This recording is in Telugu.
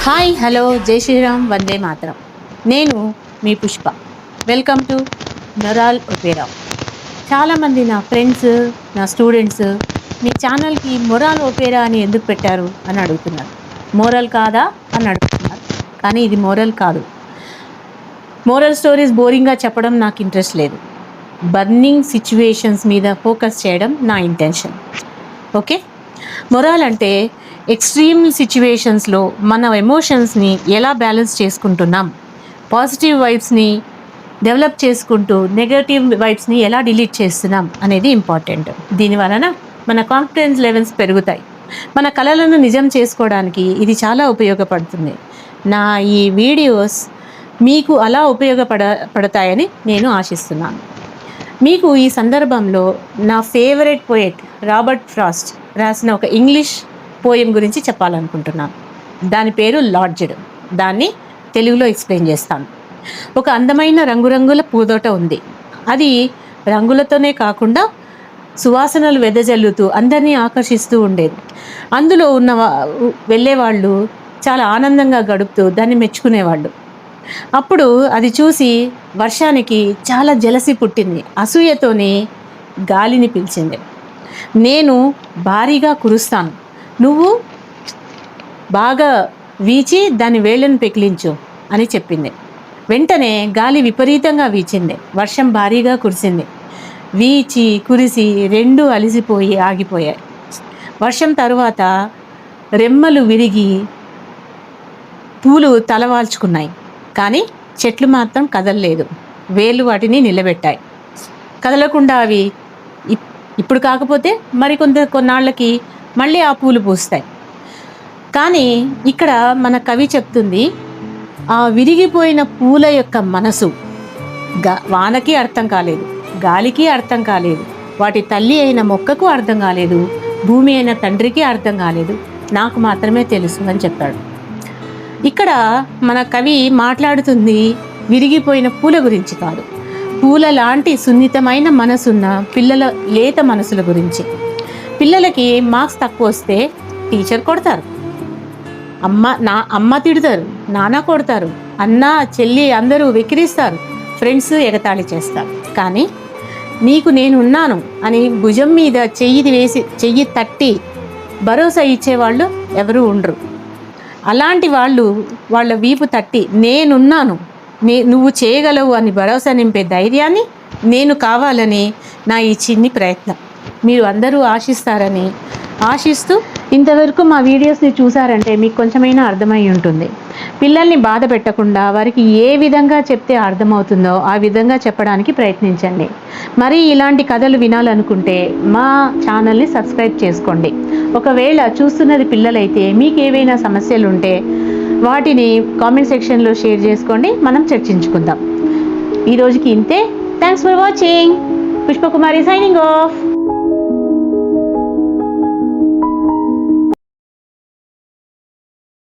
హాయ్ హలో జై శ్రీరామ్ వందే మాతరం. నేను మీ Pushpa. Welcome to moral opera. చాలామంది నా ఫ్రెండ్స్, నా స్టూడెంట్స్ మీ ఛానల్కి మొరాల్ ఒపేరా అని ఎందుకు పెట్టారు అని అడుగుతున్నారు. మోరల్ కాదా అని అడుగుతున్నారు. కానీ ఇది మోరల్ కాదు. మోరల్ స్టోరీస్ బోరింగ్గా చెప్పడం నాకు ఇంట్రెస్ట్ లేదు. బర్నింగ్ సిచ్యువేషన్స్ మీద ఫోకస్ చేయడం నా ఇంటెన్షన్. ఓకే, మొరాల్ అంటే ఎక్స్ట్రీమ్ సిచ్యువేషన్స్లో మన ఎమోషన్స్ని ఎలా బ్యాలెన్స్ చేసుకుంటున్నాం, పాజిటివ్ వైబ్స్ని డెవలప్ చేసుకుంటూ నెగటివ్ వైబ్స్ని ఎలా డిలీట్ చేస్తున్నాం అనేది ఇంపార్టెంట్. దీనివలన మన కాన్ఫిడెన్స్ లెవెల్స్ పెరుగుతాయి. మన కలలను నిజం చేసుకోవడానికి ఇది చాలా ఉపయోగపడుతుంది. నా ఈ వీడియోస్ మీకు అలా ఉపయోగపడతాయని నేను ఆశిస్తున్నాను. మీకు ఈ సందర్భంలో నా ఫేవరెట్ పోయెట్ రాబర్ట్ ఫ్రాస్ట్ రాసిన ఒక ఇంగ్లీష్ పోయం గురించి చెప్పాలనుకుంటున్నాను. దాని పేరు లాడ్జ్డ్. దాన్ని తెలుగులో ఎక్స్ప్లెయిన్ చేస్తాను. ఒక అందమైన రంగురంగుల పూదోట ఉంది. అది రంగులతోనే కాకుండా సువాసనలు వెదజల్లుతూ అందరినీ ఆకర్షిస్తూ ఉండేది. అందులో వెళ్ళేవాళ్ళు చాలా ఆనందంగా గడుపుతూ దాన్ని మెచ్చుకునేవాళ్ళు. అప్పుడు అది చూసి వర్షానికి చాలా జలసి పుట్టింది. అసూయతోనే గాలిని పిలిచింది. నేను భారీగా కురుస్తాను, నువ్వు బాగా వీచి దాని వేళ్ళను పెకిలించు అని చెప్పింది. వెంటనే గాలి విపరీతంగా వీచింది. వర్షం భారీగా కురిసింది. వీచి కురిసి రెండూ అలిసిపోయి ఆగిపోయాయి. వర్షం తరువాత రెమ్మలు విరిగి పూలు తలవాల్చుకున్నాయి. కానీ చెట్లు మాత్రం కదలలేదు. వేళ్ళు వాటిని నిలబెట్టాయి. కదలకుండా అవి ఇప్పుడు కాకపోతే కొన్నాళ్ళకి మళ్ళీ ఆ పూలు పూస్తాయి. కానీ ఇక్కడ మన కవి చెప్తుంది, ఆ విరిగిపోయిన పూల యొక్క మనసు వానకి అర్థం కాలేదు, గాలికి అర్థం కాలేదు, వాటి తల్లి అయిన మొక్కకు అర్థం కాలేదు, భూమి అయిన తండ్రికి అర్థం కాలేదు, నాకు మాత్రమే తెలుసు అని చెప్పాడు. ఇక్కడ మన కవి మాట్లాడుతుంది విరిగిపోయిన పూల గురించి కాదు, పూల లాంటి సున్నితమైన మనసున్న పిల్లల లేత మనసుల గురించి. పిల్లలకి మార్క్స్ తక్కువ వస్తే టీచర్ కొడతారు, అమ్మ తిడతారు, నాన్న కొడతారు, అన్న చెల్లి అందరూ వెక్కిరిస్తారు, ఫ్రెండ్స్ ఎగతాళి చేస్తారు. కానీ నీకు నేనున్నాను అని భుజం మీద చెయ్యి తట్టి భరోసా ఇచ్చేవాళ్ళు ఎవరూ ఉండరు. అలాంటి వాళ్ళు వాళ్ళ వీపు తట్టి నేనున్నాను, నువ్వు చేయగలవు అని భరోసా నింపే ధైర్యాన్ని నేను కావాలని నా ఈ చిన్ని ప్రయత్నం మీరు అందరూ ఆశిస్తారని ఆశిస్తూ, ఇంతవరకు మా వీడియోస్ని చూసారంటే మీకు కొంచెమైనా అర్థమై ఉంటుంది. పిల్లల్ని బాధ పెట్టకుండా వారికి ఏ విధంగా చెప్తే అర్థమవుతుందో ఆ విధంగా చెప్పడానికి ప్రయత్నించండి. మరి ఇలాంటి కథలు వినాలనుకుంటే మా ఛానల్ని సబ్స్క్రైబ్ చేసుకోండి. ఒకవేళ చూస్తున్నది పిల్లలైతే మీకు ఏవైనా సమస్యలు ఉంటే వాటిని కామెంట్ సెక్షన్లో షేర్ చేసుకోండి, మనం చర్చించుకుందాం. ఈరోజుకి ఇంతే. Thanks for watching. Pushpakumari signing off.